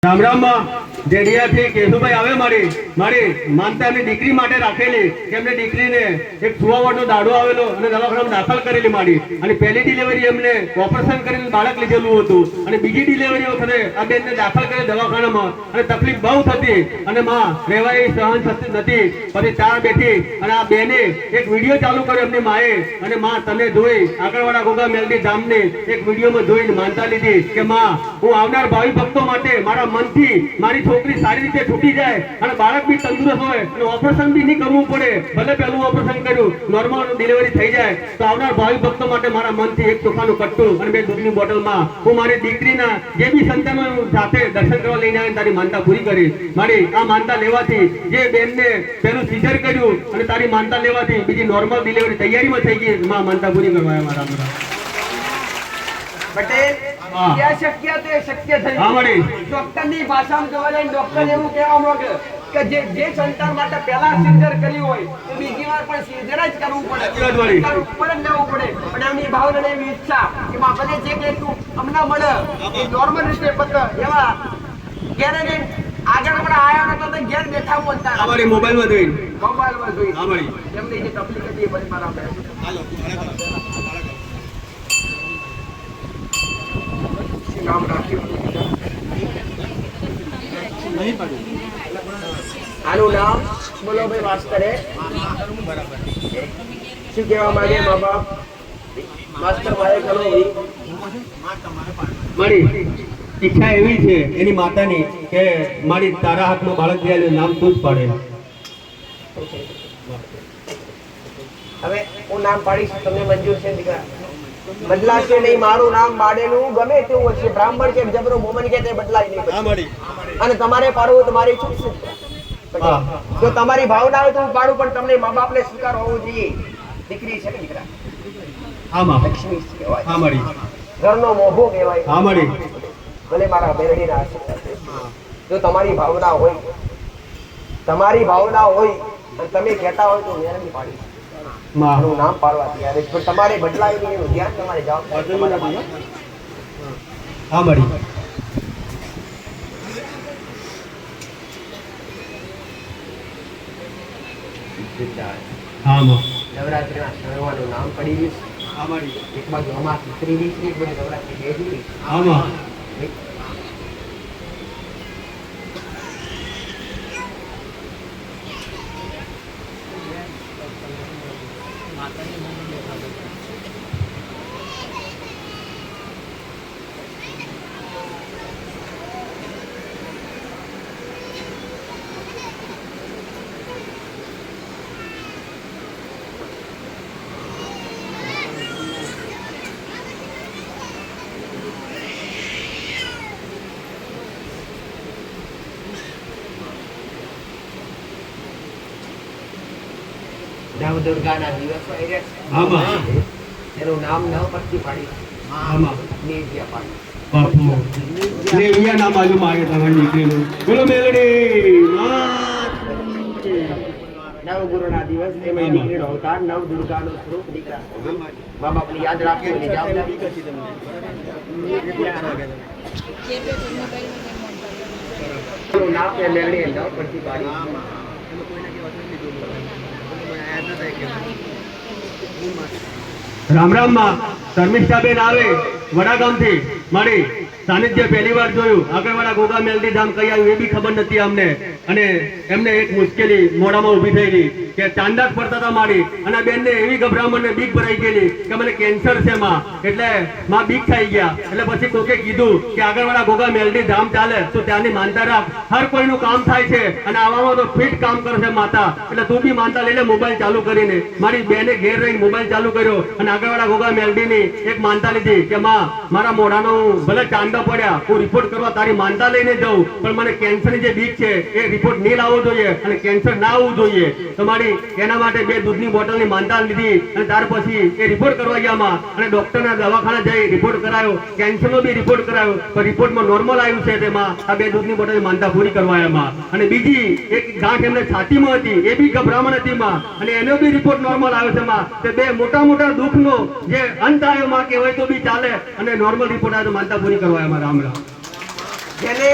રામ રામ જેડિયાથી કેશુભાઈ આવે મારી માનતાની દીકરી માટે રાખેલી કે એમને દીકરીને એક સુવાવડનો દાડો આવેલો અને દવાખાનામાં દાખલ કરેલી મારી અને પહેલી ડિલિવરી એમને ઓપરેશન કરીને બાળક લીધેલું હતું અને બીજી ડિલિવરી વખતે આ બેનને દાખલ કરી દવાખાનામાં અને તકલીફ બહુ થતી અને માં રહેવાય સહન થતી નથી પછી ચાર બેઠી અને આ બેને એક વિડીયો ચાલુ કર્યો એમની માએ અને માં તને જોઈ આગળવાળા ગોગા મેલડી ધામની એક વિડીયોમાં જોઈને માનતા લીધી કે માં હું આવનાર ભાવિ ભક્તો માટે મારા મનથી મારી છોકરી સારી રીતે છૂટી જાય અને બાળક બી તંદુરસ્ત હોય અને ઓપરેશન બી નહીં કરવું પડે ભલે પહેલું ઓપરેશન કર્યું નોર્મલ ડિલિવરી થઈ જાય તો આવનાર ભાવિ ભક્તો માટે મારા મનથી એક ચોખાનું કટ્ટું અને બે દૂધની બોટલમાં હું મારી દીકરીના જે બી સંતાનો સાથે દર્શન કરવા લઈને આવીને તારી માનતા પૂરી કરી મારી આ માનતા લેવાથી જે બેનને પહેલું સીઝર કર્યું અને તારી માનતા લેવાથી બીજી નોર્મલ ડિલિવરી તૈયારીમાં થઈ ગઈ માં માનતા પૂરી કરવા મારા પટેલ क्या शक्य तो शक्य થઈ ડોક્ટર ની ભાષામાં જોવા જાય ડોક્ટર એવું કહેવા માંગે કે જે સંતાન માટે પહેલા સિઝર કર્યું હોય તો બીજી વાર પણ સિઝર જ કરવું પડે લેવું પડે પણ એમની ભાવના એવી ઈચ્છા કે બાપાને જે કે તું અમને મળે એ નોર્મલ રીતે પત એવા ગેરેજે આગળ પણ આયા નતો તો ઘેર બેઠા બોલતા અમારી મોબાઈલમાં જોઈ હા મળી એમની જે તકલીફ હતી એ બધી મારા હાલો નામ રાખ્યું આનું નામ બોલો ભાઈ માસ્તરે શું કહેવા માંગે મા બાપ માસ્તર મારે કરો મારી ઈચ્છા એવી છે એની માતાની કે મારી તારા હાથમાં બાળક થયેલું નામ તું જ પાડે હવે હું નામ પાડીશ તમને મંજૂર છે દીકરા બદલાશે નહીં મારું નામ બાડેલું ગમે તેવું હશે બ્રાહ્મણ કે જબરો મોમન કે તે બદલાય નહીં અને તમારે પાડવું તમારી છૂટ છે જો તમારી ભાવના હોય તો હું પાડું પણ તમને મા બાપને સ્વીકાર હોવો જોઈએ દીકરી છે ને દીકરા આમાં લક્ષ્મી કહેવાય હા મળી ઘરનો મોભો કહેવાય હા મળી ભલે મારા બેરડીના આશીર્વાદ જો તમારી ભાવના હોય અને તમે કહેતા હોય તો મેરડી પાડી મારું નામ પાડવા તૈયાર છે પણ તમારે બદલાય નહીં એનું ધ્યાન તમારે જવાબદારી હા મળી હા માં નવરાત્રિના સર્વનું નામ પડી ગયું હા મળી એક બાજુ અમાસ ઉતરી ગઈ છે એક બાજુ નવરાત્રિ બેસી ગઈ હા માં નવ દુર્ગાના દિવસ એનું નામ નવ પરથી પાડી નેવ્યા પાડી બાપુ નેવ્યા નામ આજુ માગે તમારી દીકરીનું બોલો મેલડી નવ ગુરુના દિવસ એમાં દીકરીનો અવતાર નવ દુર્ગાનો સ્વરૂપ દીકરા મા બાપને યાદ રાખવું એની જવાબદારી નામ એ મેળડી નવ પરથી પાડી રામ રામ માં શર્મિષ્ઠાબેન આવે વડાગામથી મારી સાનિધ્ય પહેલી વાર જોયું આગળવાળા ગોગા મેલડી ધામ કઈ આવ્યું એ બી ખબર નથી અમને અને એમને એક મુશ્કેલી મોઢામાં ઊભી થઈ ગઈ કે ચાંદા પડતા હતા મારી અને બેનને એવી ગભરામણ બીક ભરાઈ ગયેલી કે મને કેન્સર છે માં એટલે માં બીક થઈ ગયા એટલે પછી કોકે કીધું કે આગળવાળા ગોગા મેલડી ધામ ચાલે તો ત્યાંની માનતા રાખ હર કોઈનું કામ થાય છે અને આવામાં તો ફિટ કામ કરશે માતા એટલે તું બી માનતા લઈ લે મોબાઈલ ચાલુ કરીને મારી બેને ઘેર રહીને મોબાઈલ ચાલુ કર્યો અને આગળવાળા ગોગા મેલડીની એક માનતા લીધી કે માં મારા મોઢાનો ભલે ચાંદા પડ્યા હું રિપોર્ટ કરવા તારી માનતા લઈને જાઉં પણ મને કેન્સરની જે બીક છે એ રિપોર્ટ નહીં લાવવો જોઈએ અને કેન્સર ના આવવું જોઈએ તમારી એના માટે બે દૂધની બોટલની માનતા લીધી અને ત્યાર પછી એ રિપોર્ટ કરવા ગયા અને ડોક્ટરના દવાખાના જઈ રિપોર્ટ કરાયો કેન્સરનો બી રિપોર્ટ કરાયો પણ રિપોર્ટમાં નોર્મલ આવ્યું છે તેમાં આ બે દૂધની બોટલની માનતા પૂરી કરવાયામાં અને બીજી એક ગાંઠ એમને છાતીમાં હતી એ બી ગભરામણ હતી માં અને એનો બી રિપોર્ટ નોર્મલ આવ્યો છે માં તે બે મોટા દુઃખનો જે અંત આવ્યો માં કહેવાય તો બી ચાલે અને નોર્મલ રિપોર્ટ આવ્યો તો માનતા પૂરી કરવાયામાં રામ રામ જેને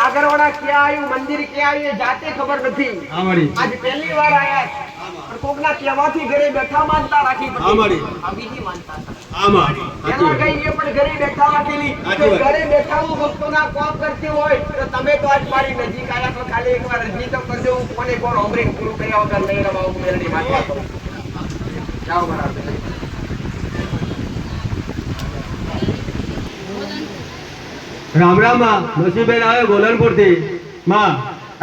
આગળવાળા ક્યાં આવ્યું, મંદિર ક્યાં આવ્યું એ જાતે ખબર નથી. હા મારી આજ પહેલી વાર આયા છે. પણ કોકના કહેવાથી ઘરે બેઠા માનતા રાખી હા મારી આ બીજી માનતા છે. આમાં એમાં કઈ એ પણ ઘરે બેઠા રાખેલી. સાચી જો વાત. ઘરે બેઠા હું ભક્તોના કોમ કરતી હોય તો તમે તો આજ મારી નજીક આયા તો ખાલી એકવાર અરજી તો કરજો. હું કોને કોણ અમરીન પૂરું કર્યા વગર નહીં રમાવું મેરડી માટે. જાઓ બરાબર. રામ રામ માં નસીબેન આવે ગોલનપુર થી માં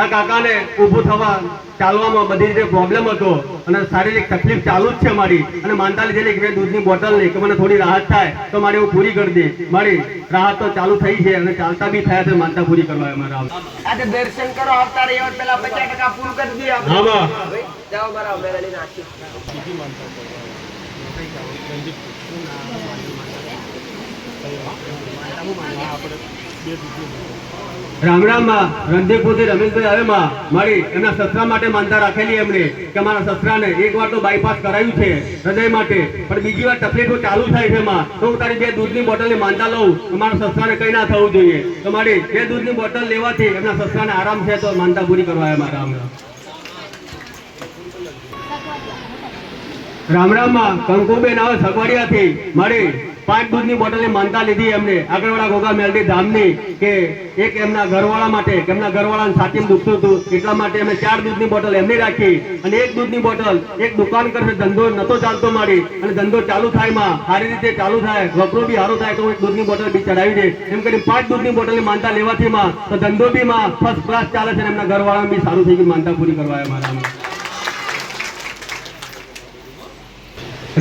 આ કાકાને ઊભું થવા ચાલવામાં બધી રીતે પ્રોબ્લેમ હતો અને શારીરિક તકલીફ ચાલુ જ છે મારી અને માનતા લીધેલી કે દૂધની બોટલ નહીં કે મને થોડી રાહત થાય તો મારી હું પૂરી કરી દે. મારી રાહત તો ચાલુ થઈ છે અને ચાલતા બી થયા છે માનતા પૂરી કરવા અમારા. આજે દર્શન કરો આવતા રહ્યો પેલા 50% પૂરું કરી દઈએ આપણે. હા માં જાઓ બરાબર મેરડી નાખી. રામ રામ માં રણજીતપુરથી રમેશભાઈ આવે માં મારી એમના સસરા માટે માનતા રાખેલી એમણે કે મારા સસરાને એકવાર તો બાયપાસ કરાવ્યું છે હૃદય માટે પણ બીજી વાર તકલીફો ચાલુ થાય છે માં તો હું તારી 2 દૂધની બોટલની માનતા લઉં તો મારા સસરાને કઈ ના થવું જોઈએ તો મારી 2 દૂધની બોટલ લેવાથી એમના સસરાને આરામ છે તો માનતા પૂરી કરવા આવ્યા મારા. રામ રામ માં કંકુબેન આવે સગવડિયાથી મારી 5 દૂધની બોટલની માનતા લીધી એમને આગળવાળા ગોગા મેલડી ધામની કે એક એમના ઘરવાળા માટે કે એમના ઘરવાળાને છાતીમાં દુખતું હતું એટલા માટે અમે 4 દૂધની બોટલ એમની રાખી અને 1 દૂધની બોટલ એક દુકાન કરશે ધંધો નતો ચાલતો મારી અને ધંધો ચાલુ થાય માં સારી રીતે ચાલુ થાય વપરો બી સારો થાય તો એક દૂધની બોટલ બી ચડાવી દે એમ કરીને 5 દૂધની બોટલની માનતા લેવાથી માં તો ધંધો બી માં ફર્સ્ટ ક્લાસ ચાલે છે અને એમના ઘરવાળાને બી સારું થઈ ગયું માનતા પૂરી કરવા મારા.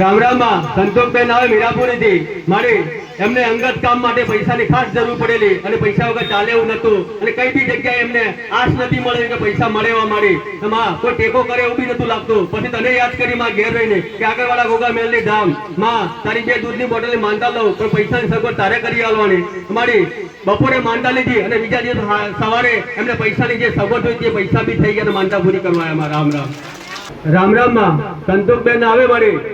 રામ રામ માં સંતોષબેન આવે મીરાપુરી થી મારી એમને અંગત કામ માટે પૈસાની ખાસ જરૂર પડેલી અને પૈસા વગર ચાલે એવું નતું અને કઈ બી જગ્યાએ એમને આશ નથી મળે કે પૈસા મળે એવા મારી માં કોઈ ટેકો કરે એવું બી નતું લાગતું. પછી તને યાદ કરી માં ઘેર રહીને કે આગળવાળા ગોગા મેલની ધામ માં તારી 2 દૂધની બોટલની માનતા લઉં પણ પૈસાની સગવડ તારે કરી આલવાની. મારી બપોરે માનતા લીધી અને બીજા દિવસ સવારે એમને પૈસાની જે સગવડ હોય તે પૈસા બી થઈ ગયા અને માનતા પૂરી કરવા આવ્યા. રામ રામ. રામ રામ માં સંતોષબેન આવે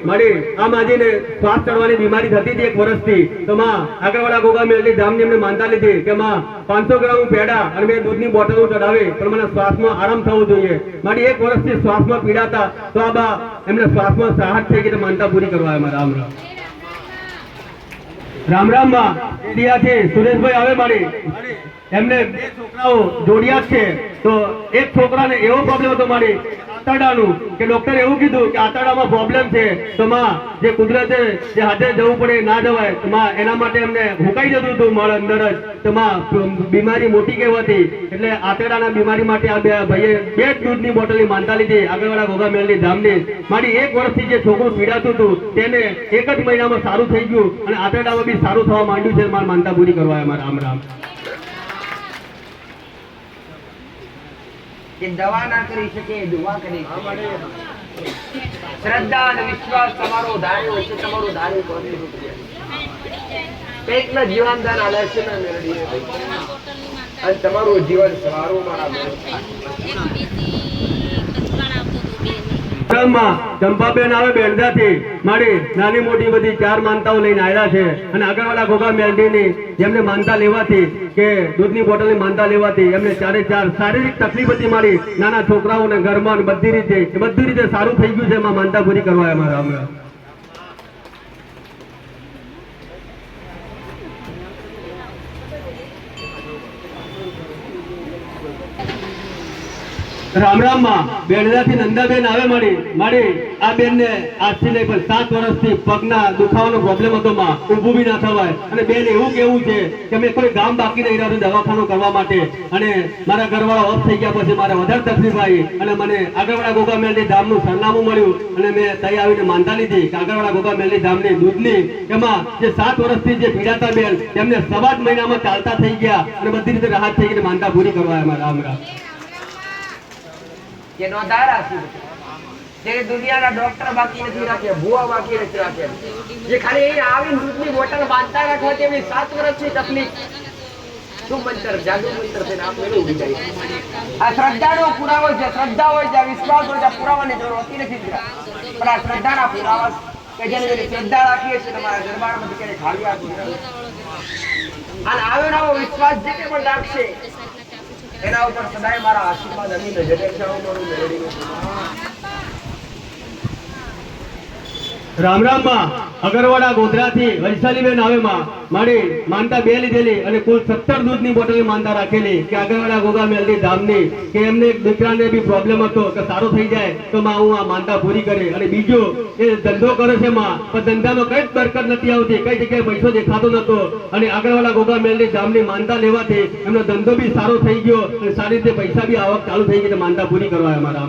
મારી આ માજીને શ્વાસ ચડવાની બીમારી થતી હતી 1 વર્ષથી તો માં આગળવાળા ગોગા મેલડી ધામની એમને માનતા લીધી કે માં 500 ગ્રામ પેડા અને 2 દૂધની બોટલો ચડાવે પણ મને શ્વાસમાં આરામ થવો જોઈએ. મારી 1 વર્ષથી શ્વાસમાં પીડાતા તો આ બા એમને શ્વાસમાં રાહત થઈ ગઈ તો માનતા પૂરી કરવા આવ્યા. રામ રામ. રામ રામ માં ઇન્ડિયાથી સુરેશભાઈ આવે મારી એમને 2 છોકરાઓ જોડિયા છે તો એક છોકરાને એવો પ્રોબ્લેમ હતો મારી આંતરડાનું કે ડોક્ટરે એવું કીધું કે આંતરડામાં પ્રોબ્લેમ છે તો માં જે કુદરતે જે હાથે જવું પડે ના જવાય તો માં એના માટે એમને હુકાઈ જતું હતું મારા અંદર જ તો માં બીમારી મોટી કહેવાતી એટલે આંતરડાના બીમારી માટે આ ભાઈએ 2 દૂધની બોટલની માનતા લીધી આગળવાળા ગોગા મેલડી ધામની. મારી 1 વર્ષથી જે છોકરું પીડાતું હતું તેને 1 જ મહિનામાં સારું થઈ ગયું અને આંતરડામાં બી સારું થવા માંડ્યું છે. મારી માનતા પૂરી કરવા અમારા. રામ રામ. કે દવા ના કરી શકે દુઆ કરી શકે. શ્રદ્ધા અને વિશ્વાસ તમારો ધાર્યો છે તમારું ધાર્યું કોની રૂપિયા એકલા જીવનદાન આલે છે ને મેરડી અને તમારું જીવન સારું મારા ચંપાબેન આવે બેંધાથી મારી નાની મોટી બધી 4 માનતાઓ લઈને આવ્યા છે અને આગળવાળા ગોગા મેલડીની જેમને માનતા લેવાથી કે દૂધની બોટલની માનતા લેવાથી એમને 4 શારીરિક તકલીફ હતી મારી નાના છોકરાઓને ઘરમાં બધી રીતે સારું થઈ ગયું છે. એમાં માનતા પૂરી કરવા અમારા. રામ રામ માં બેડદાથી નંદાબેન આવે મારી આ બેન ને આજથી નહીં પણ 7 વર્ષથી પગના દુખાવાનો પ્રોબ્લેમ હતો માં ઊભું બી ના થવાય અને બેન એવું કેવું છે કે મેં કોઈ ગામ બાકી નહીં રહ્યું દવાખાનું કરવા માટે અને મારા ઘરવાળા ઓફ થઈ ગયા પછી મારે વધારે તકલીફ આવી અને મને આગળવાળા ગોગા મેલડી ધામનું સરનામું મળ્યું અને મેં ત્યાં આવીને માનતા લીધી કે આગળવાળા ગોગા મેલડી ધામની દૂધની એમાં જે 7 વર્ષથી જે પીડાતા બેન તેમને 7 મહિનામાં ચાલતા થઈ ગયા અને બધી રીતે રાહત થઈ ગઈ માનતા પૂરી કરવા અમારા. રામ રામ. કે નોંધાર આપી જે દુનિયાના ડોક્ટર બાકી નથી રાખ્યા ભૂવા બાકી નથી રાખ્યા જે ખાલી અહીં આવીને દૂધની બોટલ બાંધતા રાખવા તેની 7 વર્ષની તકલીફ શું મંત્ર જાદુ મંત્ર છે આપ મેળવી ઉડી જાય. આ શ્રદ્ધાનો પુરાવો છે. શ્રદ્ધા હોય છે વિશ્વાસ હોય છે પુરાવાની જરૂર હોતી નથી પણ આ શ્રદ્ધાના પુરાવા કે જેને શ્રદ્ધા રાખીએ છીએ તમારા દરબારમાં ક્યારે ખાલી આપી અને આવો ને આવો વિશ્વાસ જે કે પણ રાખશે એના ઉપર સદાય મારા આશીર્વાદ અમી નજરે જાઓ મારું મેળવીને. રામ રામ માં અગરવાડા ગોધરાથી વૈશાલીબેન આવે માં મારી માનતા બે લીધેલી અને કુલ 17 દૂધની બોટલ માનતા રાખેલી કે અગરવાડા ગોગા મેલડી ધામની કે એમને એક દીકરાને બી પ્રોબ્લેમ હતો કે સારો થઈ જાય તો માં હું આ માનતા પૂરી કરી. અને બીજું એ ધંધો કરે છે માં પણ ધંધામાં કઈ જ બરકત નથી આવતી, કઈ જગ્યાએ પૈસો દેખાતો નતો અને અગરવાડા ગોગા મેલડી ધામની માનતા લેવાથી એમનો ધંધો બી સારો થઈ ગયો અને સારી રીતે પૈસા બી આવક ચાલુ થઈ ગઈ. માનતા પૂરી કરવા અમારા